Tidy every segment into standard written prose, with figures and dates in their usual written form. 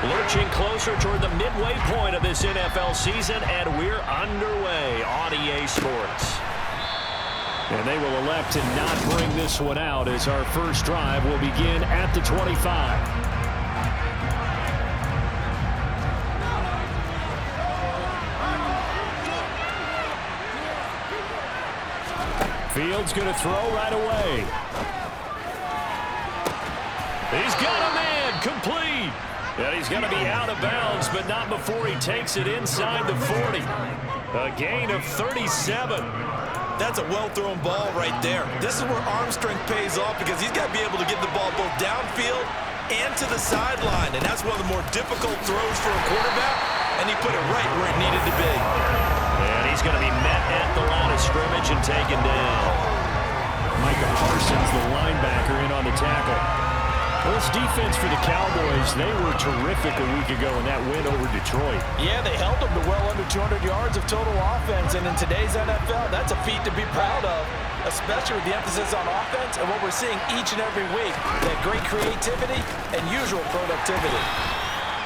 Lurching closer toward the midway point of this NFL season, and we're underway on EA Sports. And they will elect to not bring this one out as our first drive will begin at the 25. Fields going to throw right away. He's got a man, complete. And he's going to be out of bounds, but not before he takes it inside the 40. A gain of 37. That's a well-thrown ball right there. This is where arm strength pays off because he's got to be able to get the ball both downfield and to the sideline. And that's one of the more difficult throws for a quarterback, and he put it right where it needed to be. And he's going to be met at the line of scrimmage and taken down. Micah Parsons, the linebacker, in on the tackle. Well, this defense for the Cowboys, they were terrific a week ago in that win over Detroit. Yeah, they held them to well under 200 yards of total offense, and in today's NFL, that's a feat to be proud of, especially with the emphasis on offense and what we're seeing each and every week, that great creativity and usual productivity.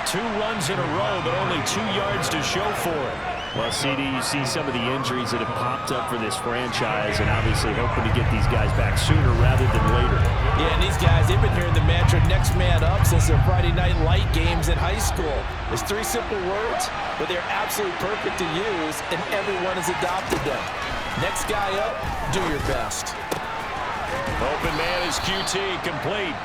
2 runs in a row, but only 2 yards to show for it. Well, CD, you see some of the injuries that have popped up for this franchise and obviously hoping to get these guys back sooner rather than later. Yeah, and these guys, they've been hearing the mantra next man up since their Friday night light games in high school. It's 3 simple words, but they're absolutely perfect to use, and everyone has adopted them. Next guy up, do your best. Open man is QT, complete.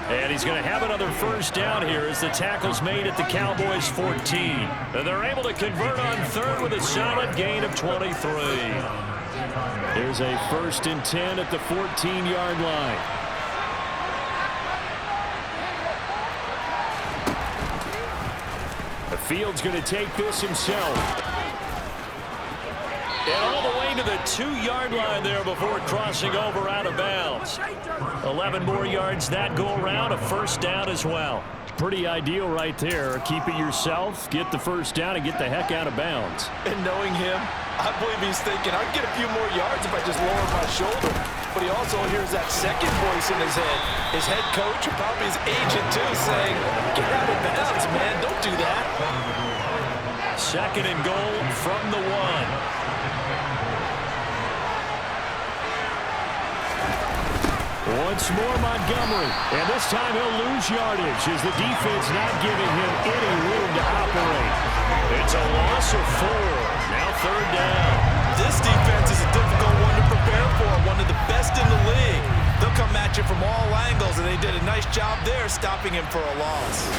And he's going to have another first down here as the tackle's made at the Cowboys 14. And they're able to convert on third with a solid gain of 23. There's a 1st and 10 at the 14-yard line. The Field's going to take this himself. And all the way to the 2-yard line there before crossing over out of bounds. 11 more yards that go around, a first down as well. Pretty ideal right there. Keep it yourself, get the first down, and get the heck out of bounds. And knowing him, I believe he's thinking, I'd get a few more yards if I just lower my shoulder. But he also hears that second voice in his head. His head coach, or probably his agent too, saying, get out of bounds, man, don't do that. 2nd and goal from the 1. Once more Montgomery, and this time he'll lose yardage as the defense not giving him any room to operate. It's a loss of 4. Now 3rd down. This defense is a difficult one to prepare for, one of the best in the league. They'll come at you from all angles, and they did a nice job there stopping him for a loss.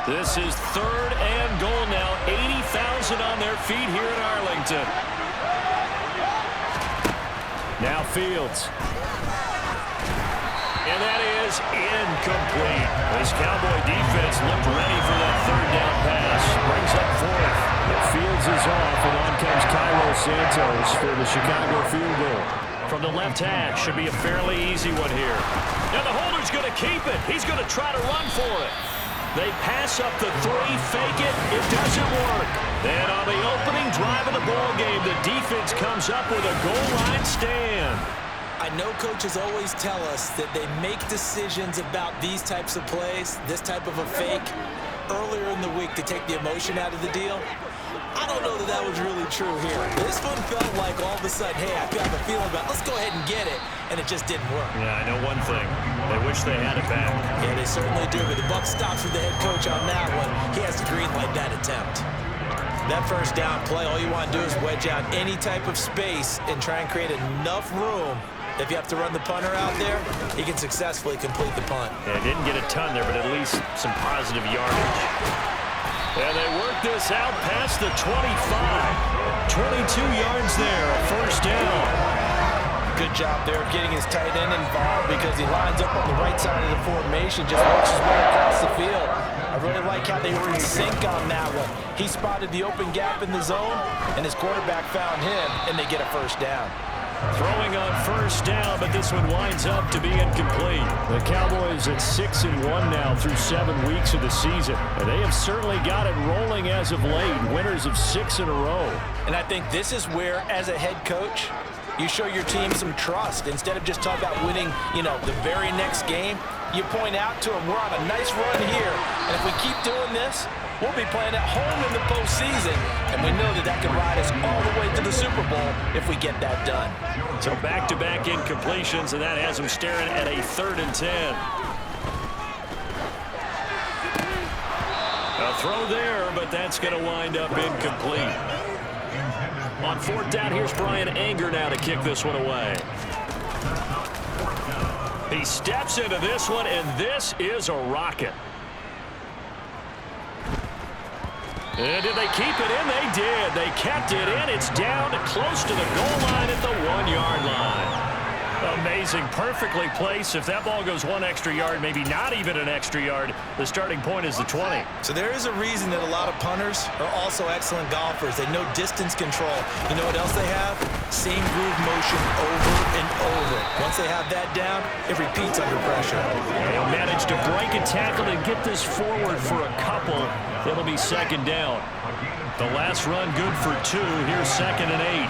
This is 3rd and goal now. 80,000 on their feet here in Arlington. Now Fields. And that is incomplete. This Cowboy defense looked ready for that 3rd down pass. Brings up 4th. The Fields is off, and on comes Cairo Santos for the Chicago field goal. From the left hash, should be a fairly easy one here. Now the holder's going to keep it. He's going to try to run for it. They pass up the 3, fake it. It doesn't work. Then on the opening drive of the ball game, the defense comes up with a goal line stand. I know coaches always tell us that they make decisions about these types of plays, this type of a fake, earlier in the week to take the emotion out of the deal. I don't know that that was really true here. This one felt like all of a sudden, hey, I have a feeling about, let's go ahead and get it, and it just didn't work. Yeah, I know one thing. They wish they had it back. Yeah, they certainly do, but the buck stops with the head coach on that one. He has to greenlight that attempt. That first down play, all you want to do is wedge out any type of space and try and create enough room. If you have to run the punter out there, he can successfully complete the punt. Yeah, didn't get a ton there, but at least some positive yardage. And they work this out past the 25. 22 yards there, a first down. Good job there of getting his tight end involved because he lines up on the right side of the formation, just works his way across the field. I really like how they were in sync on that one. He spotted the open gap in the zone, and his quarterback found him, and they get a first down. Throwing on first down, but this one winds up to be incomplete. The Cowboys at 6-1 now through 7 weeks of the season. And they have certainly got it rolling as of late. Winners of 6 in a row. And I think this is where, as a head coach, you show your team some trust. Instead of just talking about winning, the very next game, you point out to them, we're on a nice run here. And if we keep doing this, we'll be playing at home in the postseason. And we know that can ride us all the way to the Super Bowl if we get that done. So back-to-back incompletions, and that has them staring at a 3rd and 10. A throw there, but that's going to wind up incomplete. On 4th down, here's Brian Anger now to kick this one away. He steps into this one, and this is a rocket. And did they keep it in? They did. They kept it in. It's down close to the goal line at the 1-yard line. Amazing. Perfectly placed. If that ball goes 1 extra yard, maybe not even an extra yard, the starting point is the 20. So there is a reason that a lot of punters are also excellent golfers. They know distance control. You know what else they have? Same groove motion over and over. Once they have that down, it repeats under pressure. They'll manage to break a tackle and get this forward for a couple. It'll be 2nd down. The last run good for 2. Here's 2nd and 8.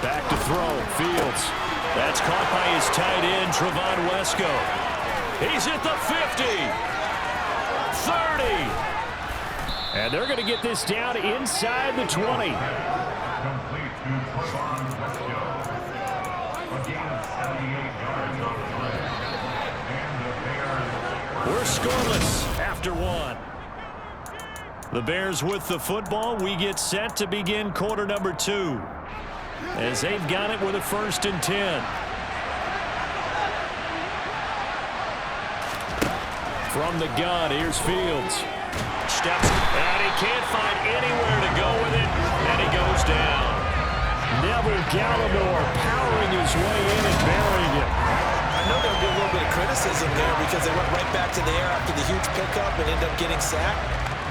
Back to throw. Fields. That's caught by his tight end, Trevon Wesco. He's at the 50. 30. And they're going to get this down inside the 20. We're scoreless after 1. The Bears with the football. We get set to begin quarter number 2. As they've got it with a 1st and 10. From the gun, here's Fields. Steps, and he can't find anywhere to go with it, and he goes down. Neville Gallimore powering his way in and burying it. I know there'll be a little bit of criticism there because they went right back to the air after the huge pickup and ended up getting sacked.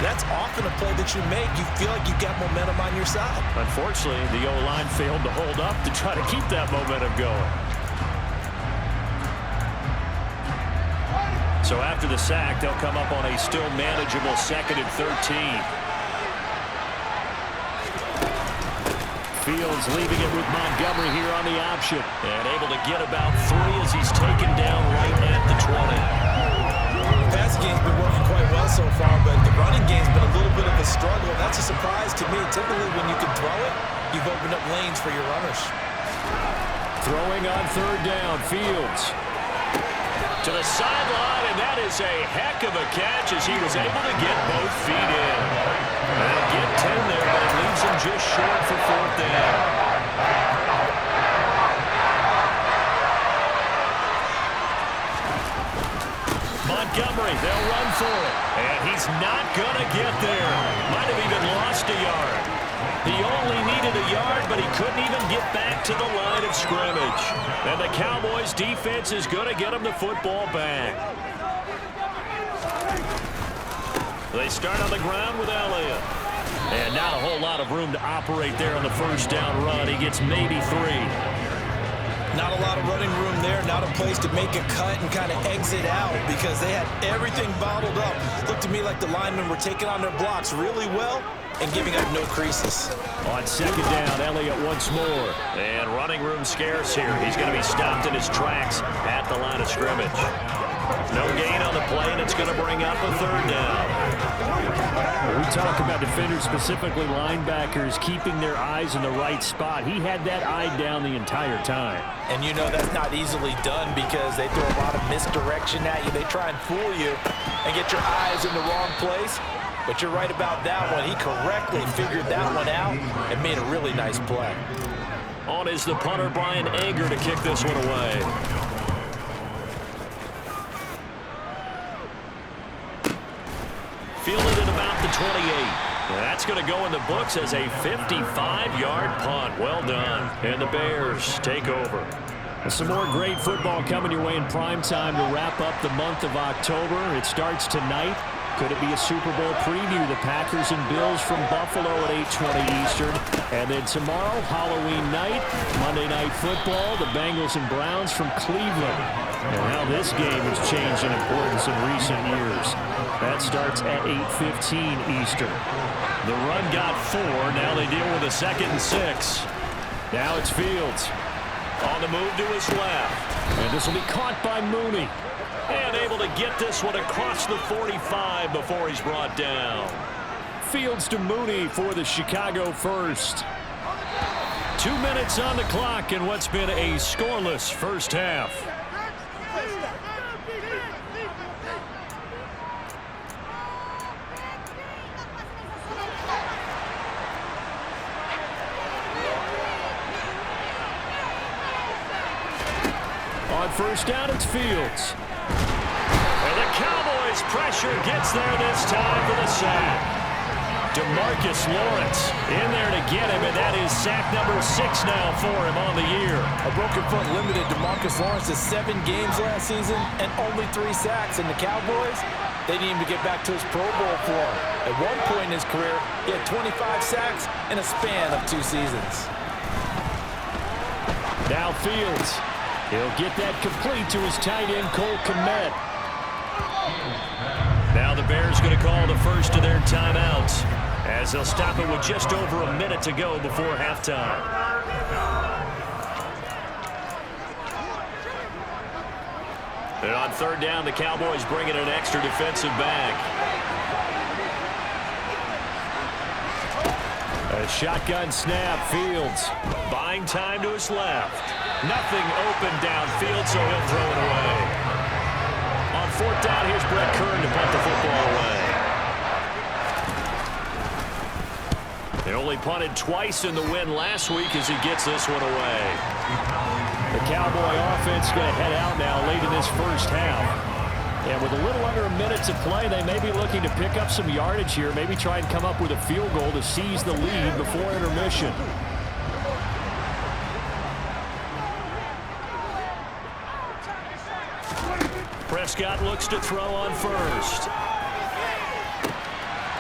That's often a play that you make. You feel like you've got momentum on your side. Unfortunately, the O-line failed to hold up to try to keep that momentum going. So after the sack, they'll come up on a still manageable 2nd and 13. Fields leaving it with Montgomery here on the option. And able to get about 3 as he's taken down right at the 20. The passing game's been working quite well so far, but the running game's been a little bit of a struggle. That's a surprise to me. Typically, when you can throw it, you've opened up lanes for your runners. Throwing on 3rd down, Fields. To the sideline, and that is a heck of a catch as he was able to get both feet in. They'll get 10 there, but it leaves him just short for 4th down. Montgomery, they'll run for it. And he's not going to get there. Might have even lost a yard. He only needed a yard, but he couldn't even get back to the line of scrimmage. And the Cowboys defense is going to get him the football back. They start on the ground with Elliott. And not a whole lot of room to operate there on the 1st down run. He gets maybe 3. Not a lot of running room there, not a place to make a cut and kind of exit out because they had everything bottled up. Looked to me like the linemen were taking on their blocks really well and giving up no creases. On 2nd down, Elliott once more. And running room scarce here. He's going to be stopped in his tracks at the line of scrimmage. No gain on the play, and it's going to bring up a 3rd down. We talk about defenders, specifically linebackers, keeping their eyes in the right spot. He had that eye down the entire time. And you know that's not easily done because they throw a lot of misdirection at you. They try and fool you and get your eyes in the wrong place. But you're right about that one. He correctly figured that one out and made a really nice play. On is the punter, Brian Anger, to kick this one away. Fielded at about the 28. That's going to go in the books as a 55-yard punt. Well done. And the Bears take over. Some more great football coming your way in prime time to wrap up the month of October. It starts tonight Could it be a Super Bowl preview? The Packers and Bills from Buffalo at 8:20 Eastern. And then tomorrow, Halloween night, Monday Night Football, the Bengals and Browns from Cleveland. And how this game has changed in importance in recent years. That starts at 8:15 Eastern. The run got 4. Now they deal with a 2nd and 6. Now it's Fields. On the move to his left. And this will be caught by Mooney. And able to get this one across the 45 before he's brought down. Fields to Mooney for the Chicago first. 2 minutes on the clock in what's been a scoreless first half. On first down, it's Fields. And the Cowboys pressure gets there this time for the sack. DeMarcus Lawrence in there to get him, and that is sack number 6 now for him on the year. A broken foot limited DeMarcus Lawrence to 7 games last season and only 3 sacks. And the Cowboys, they need him to get back to his Pro Bowl form. At one point in his career, he had 25 sacks in a span of 2 seasons. Now Fields. He'll get that complete to his tight end, Cole Kmet. Now the Bears going to call the first of their timeouts as they'll stop it with just over a minute to go before halftime. And on third down, the Cowboys bring in an extra defensive back. A shotgun snap, Fields. Buying time to his left. Nothing open downfield, so he'll throw it away. On fourth down, here's Brett Kern to punt the football away. They only punted twice in the win last week as he gets this one away. The Cowboy offense going to head out now late in this first half. And with a little under a minute to play, they may be looking to pick up some yardage here, maybe try and come up with a field goal to seize the lead before intermission. Prescott looks to throw on first.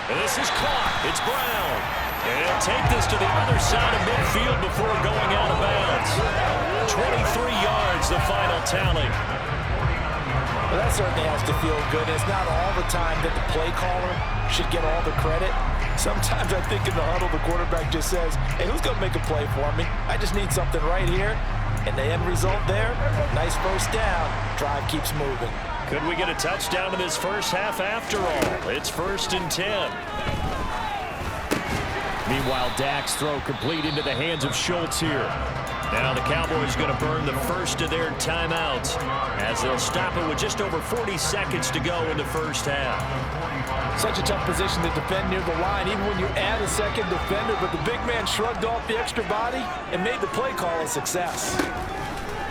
And this is caught. It's Brown. And he'll take this to the other side of midfield before going out of bounds. 23 yards, the final tally. Well, that certainly has to feel good. It's not all the time that the play caller should get all the credit. Sometimes I think in the huddle, the quarterback just says, hey, who's going to make a play for me? I just need something right here. And the end result there, nice first down. Drive keeps moving. Could we get a touchdown in this first half after all? It's 1st and 10. Meanwhile, Dak's throw complete into the hands of Schultz here. Now the Cowboys going to burn the first of their timeouts as they'll stop it with just over 40 seconds to go in the first half. Such a tough position to defend near the line, even when you add a second defender, but the big man shrugged off the extra body and made the play call a success.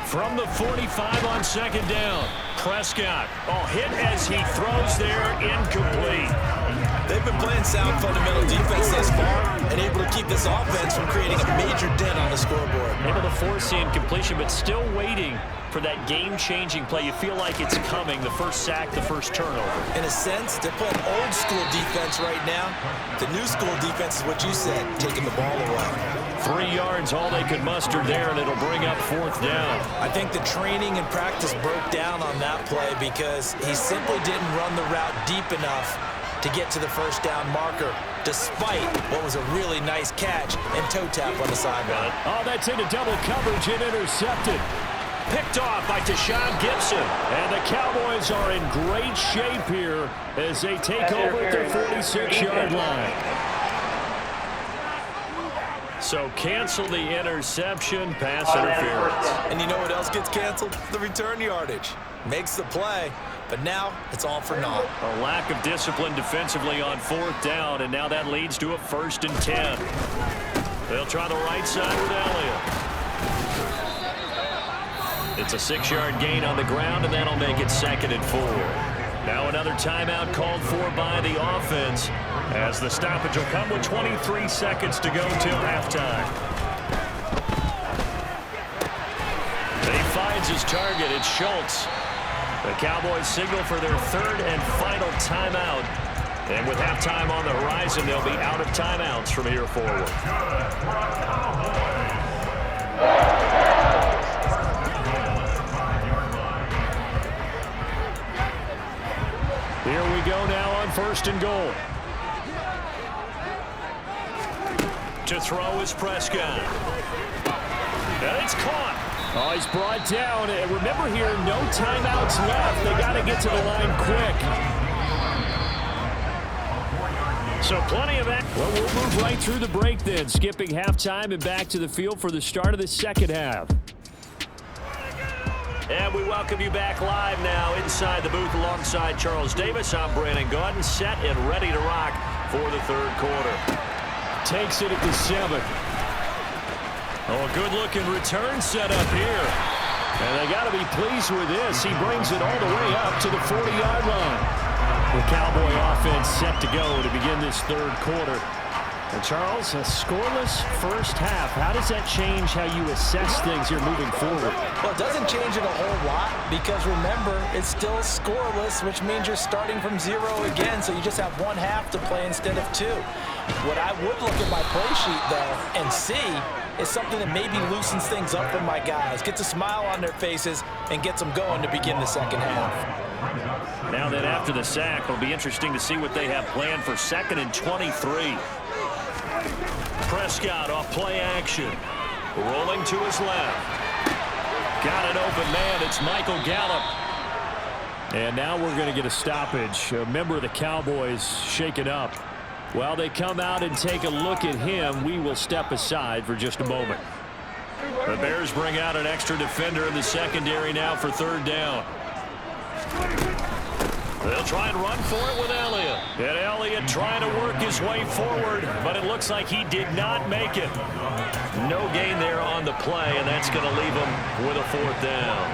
From the 45 on 2nd down, Prescott. Hit as he throws there, incomplete. They've been playing sound fundamental defense thus far and able to keep this offense from creating a major dent on the scoreboard. Able to force the incompletion, but still waiting for that game-changing play. You feel like it's coming, the first sack, the first turnover. In a sense, they're playing old-school defense right now. The new-school defense is what you said, taking the ball away. 3 yards, all they could muster there, and it'll bring up 4th down. I think the training and practice broke down on that play because he simply didn't run the route deep enough to get to the first down marker, despite what was a really nice catch and toe tap on the sideline. Oh, that's into double coverage and intercepted. Picked off by Tashawn Gibson. And the Cowboys are in great shape here as they take over at their 46-yard line. So cancel the interception, pass interference. And you know what else gets canceled? The return yardage. Makes the play, but now it's all for naught. A lack of discipline defensively on 4th down, and now that leads to a 1st and 10. They'll try the right side with Elliott. It's a 6-yard gain on the ground, and that'll make it 2nd and 4. Now another timeout called for by the offense as the stoppage will come with 23 seconds to go till halftime. He finds his target. It's Schultz. The Cowboys signal for their 3rd and final timeout And with halftime on the horizon, they'll be out of timeouts from here forward. Here we go now on 1st and goal. To throw is Prescott. And it's caught. Oh, he's brought down. And remember here, no timeouts left. They got to get to the line quick. So plenty of that. Well, we'll move right through the break then, skipping halftime and back to the field for the start of the second half. And we welcome you back live now inside the booth alongside Charles Davis. I'm Brandon Gaudin, set and ready to rock for the third quarter. Takes it at the 7. Oh, a good-looking return set up here. And they got to be pleased with this. He brings it all the way up to the 40-yard line. The Cowboy offense set to go to begin this third quarter. And Charles, a scoreless first half. How does that change how you assess things here moving forward? Well, it doesn't change it a whole lot because, remember, it's still scoreless, which means you're starting from 0 again, so you just have one half to play instead of 2. What I would look at my play sheet, though, and see is something that maybe loosens things up for my guys, gets a smile on their faces, and gets them going to begin the second half. Now then, after the sack, it'll be interesting to see what they have planned for 2nd and 23. Prescott off play action. Rolling to his left. Got an open man. It's Michael Gallup. And now we're going to get a stoppage. A member of the Cowboys shaken up. While they come out and take a look at him, we will step aside for just a moment. The Bears bring out an extra defender in the secondary now for 3rd down. They'll try and run for it with Elliott. And Elliott trying to work his way forward, but it looks like he did not make it. No gain there on the play, and that's going to leave him with a 4th down.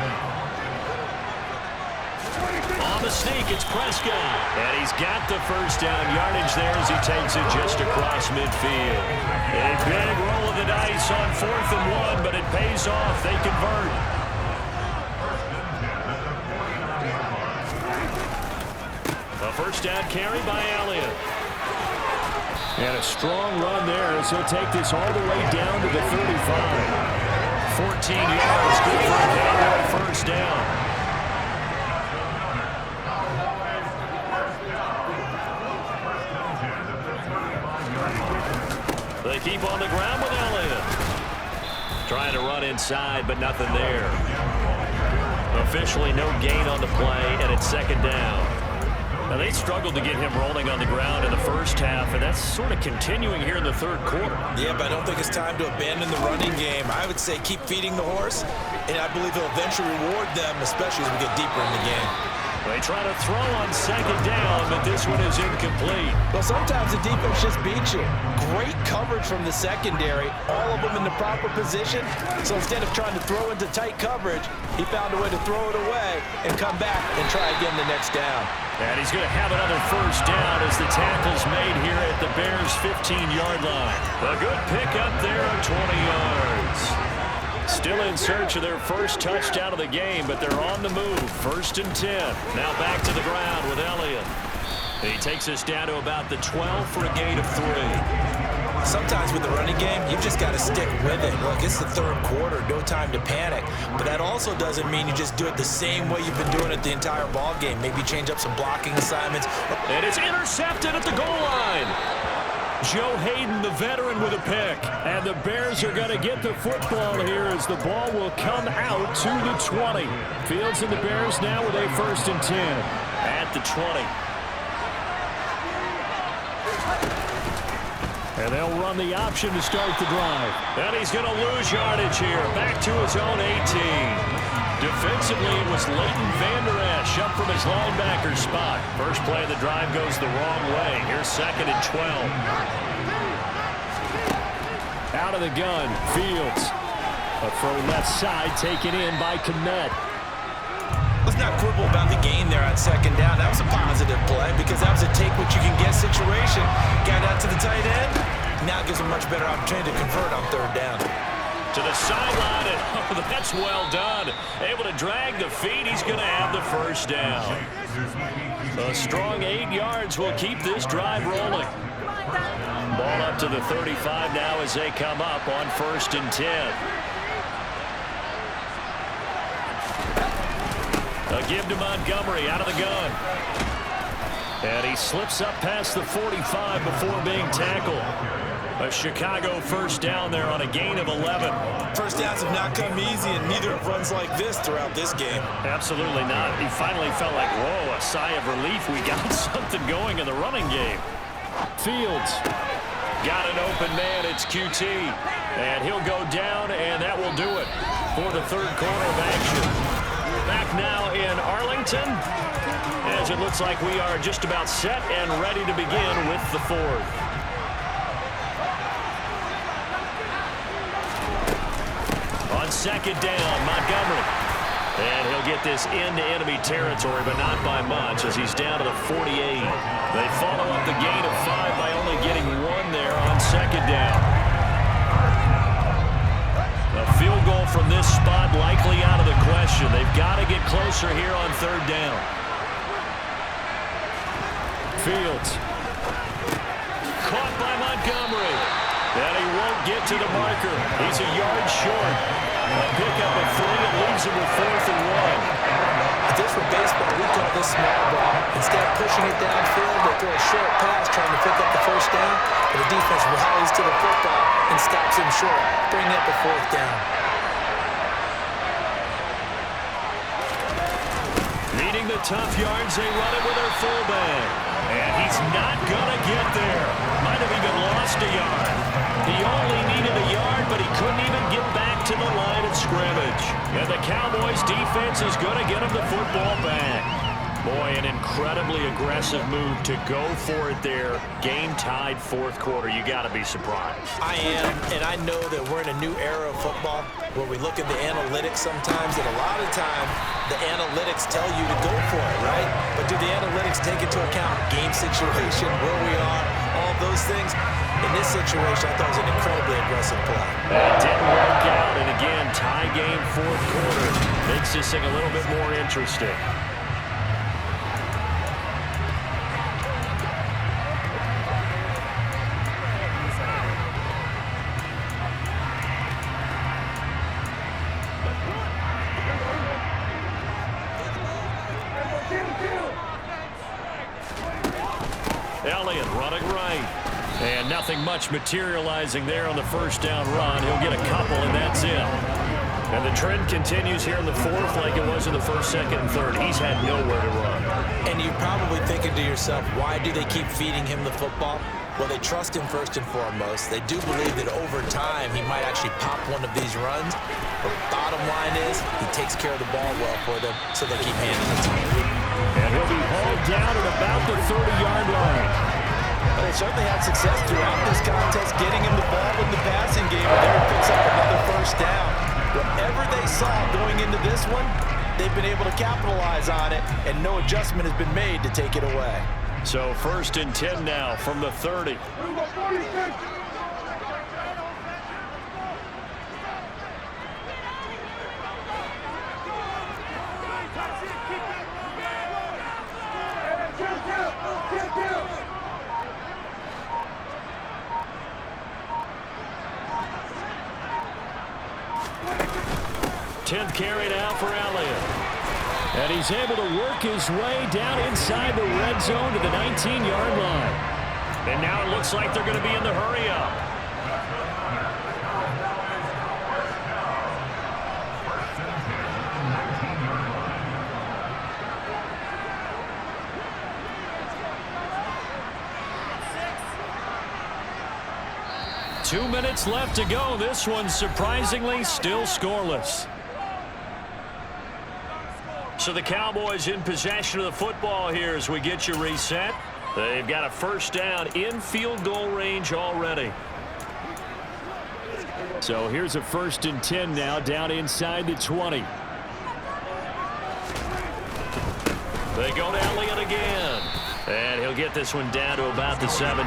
On the sneak, it's Prescott. And he's got the first down yardage there as he takes it just across midfield. A big roll of the dice on 4th and 1, but it pays off. They convert. A first down carry by Elliott. And a strong run there as he'll take this all the way down to the 35. 14 yards, good for a Cowboy first down. They keep on the ground with Elliott. Trying to run inside, but nothing there. Officially no gain on the play, and it's 2nd down. Now, they struggled to get him rolling on the ground in the first half, and that's sort of continuing here in the third quarter. Yeah, but I don't think it's time to abandon the running game. I would say keep feeding the horse, and I believe he'll eventually reward them, especially as we get deeper in the game. They try to throw on 2nd down, but this one is incomplete. Well, sometimes the defense just beats you. Great coverage from the secondary, all of them in the proper position. So instead of trying to throw into tight coverage, he found a way to throw it away and come back and try again the next down. And he's going to have another first down as the tackle's made here at the Bears' 15-yard line. A good pickup there of 20 yards. Still in search of their first touchdown of the game, but they're on the move. 1st and 10. Now back to the ground with Elliott. He takes us down to about the 12 for a gain of 3. Sometimes with the running game, you've just got to stick with it. Look, it's the third quarter, no time to panic. But that also doesn't mean you just do it the same way you've been doing it the entire ball game. Maybe change up some blocking assignments. And it's intercepted at the goal line. Joe Hayden, the veteran, with a pick. And the Bears are going to get the football here as the ball will come out to the 20. Fields and the Bears now with a 1st and 10. At the 20. And they'll run the option to start the drive. And he's going to lose yardage here. Back to his own 18. Defensively, it was Leighton Vander Esch up from his linebacker spot. First play of the drive goes the wrong way. Here's 2nd and 12. Out of the gun, Fields. A throw left side taken in by Kmet. Let's not quibble about the gain there on 2nd down. That was a positive play because that was a take-what-you-can-get situation. Got out to the tight end. Now gives a much better opportunity to convert on 3rd down. To the sideline, and oh, that's well done. Able to drag the feet. He's going to have the first down. A strong 8 yards will keep this drive rolling. Ball up to the 35 now as they come up on 1st and 10. A give to Montgomery out of the gun. And he slips up past the 45 before being tackled. A Chicago first down there on a gain of 11. First downs have not come easy, and neither have runs like this throughout this game. Absolutely not. He finally felt like, whoa, a sigh of relief. We got something going in the running game. Fields got an open man. It's QT. And he'll go down, and that will do it for the third quarter of action. Back now in Arlington, as it looks like we are just about set and ready to begin with the fourth. On second down, Montgomery. And he'll get this into enemy territory, but not by much as he's down to the 48. They follow up the gain of 5 by only getting 1 there on second down. A field goal from this spot likely out of the question. They've got to get closer here on third down. Fields. Caught by Montgomery. And he won't get to the marker. He's a yard short. A pickup of 3 and leaves him with 4th and 1. If this were baseball, we call this small ball. Instead of pushing it downfield, they throw a short pass trying to pick up the first down. But the defense rallies to the football and stops him short, bringing up a 4th down. Needing the tough yards, they run it with their fullback. And he's not going to get there. Might have even lost a yard. He only needed a yard, but he couldn't even get back to the line of scrimmage. And the Cowboys defense is going to get him the football back. Boy, an incredibly aggressive move to go for it there. Game-tied 4th quarter. You got to be surprised. I am, and I know that we're in a new era of football where we look at the analytics sometimes, and a lot of time the analytics tell you to go for it, right? But do the analytics take into account game situation, where we are, all those things? In this situation, I thought it was an incredibly aggressive play. It didn't work out, and again, tie game 4th quarter. Makes this thing a little bit more interesting. Elliott running right. And nothing much materializing there on the first down run. He'll get a couple, and that's it. And the trend continues here in the 4th like it was in the 1st, 2nd, and 3rd. He's had nowhere to run. And you're probably thinking to yourself, why do they keep feeding him the football? Well, they trust him first and foremost. They do believe that over time he might actually pop one of these runs. But bottom line is he takes care of the ball well for them, so they keep handing it to him. And he'll be hauled down at about the 30-yard line. But they certainly had success throughout this contest getting him the ball in the passing game, and there he picks up another first down. Whatever they saw going into this one, they've been able to capitalize on it, and no adjustment has been made to take it away. So 1st and 10 now from the 30. Tenth carry now for Elliott. And he's able to work his way down inside the red zone to the 19-yard line. And now it looks like they're going to be in the hurry-up. Two minutes left to go. This one surprisingly still scoreless. So the Cowboys in possession of the football here as we get you reset. They've got a first down in field goal range already. So here's a 1st and 10 now down inside the 20. They go to Elliott again. And he'll get this one down to about the 17.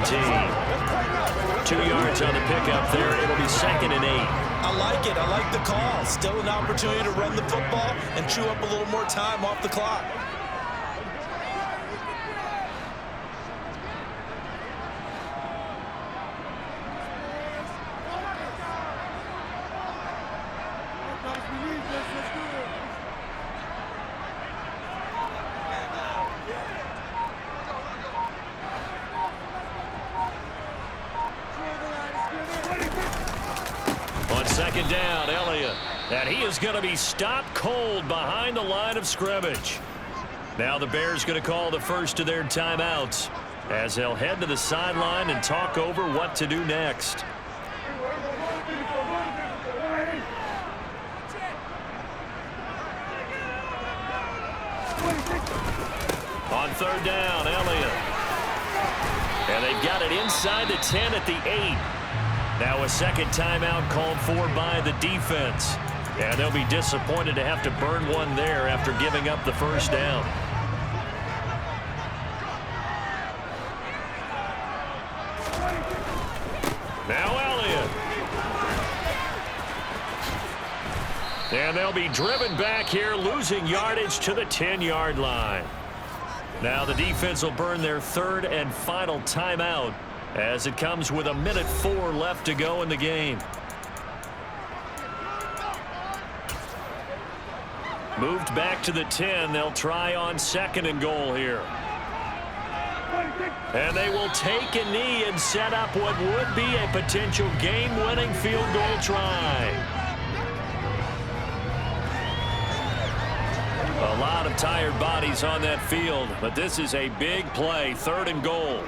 2 yards on the pickup there. It'll be 2nd and 8. I like it. I like the call. Still an opportunity to run the football and chew up a little more time off the clock. On second down, Elliott. And he is going to be stopped cold behind the line of scrimmage. Now the Bears going to call the first of their timeouts as they'll head to the sideline and talk over what to do next. On third down, Elliott. And they've got it inside the 10 at the 8. Now a second timeout called for by the defense. And they'll be disappointed to have to burn one there after giving up the first down. Now Elliott. And they'll be driven back here, losing yardage to the 10-yard line. Now the defense will burn their third and final timeout as it comes with 1:04 left to go in the game. Moved back to the 10. They'll try on second and goal here. And they will take a knee and set up what would be a potential game-winning field goal try. A lot of tired bodies on that field, but this is a big play, third and goal.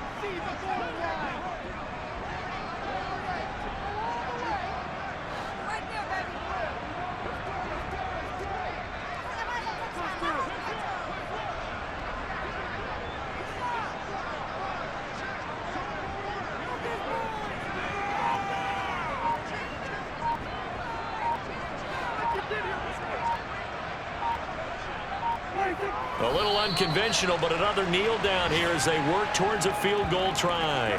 A little unconventional, but another kneel down here as they work towards a field goal try.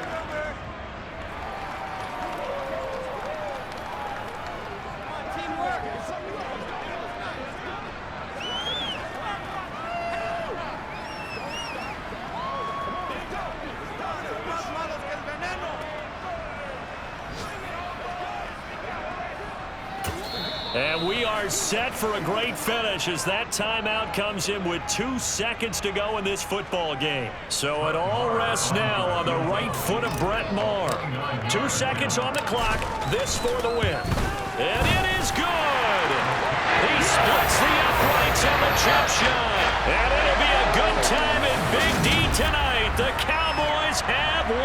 And we are set for a great finish as that timeout comes in with 2 seconds to go in this football game. So it all rests now on the right foot of Brett Maher. 2 seconds on the clock. This for the win. And it is good. He splits the uprights on the chip shot. And it'll be a good time in Big D tonight. The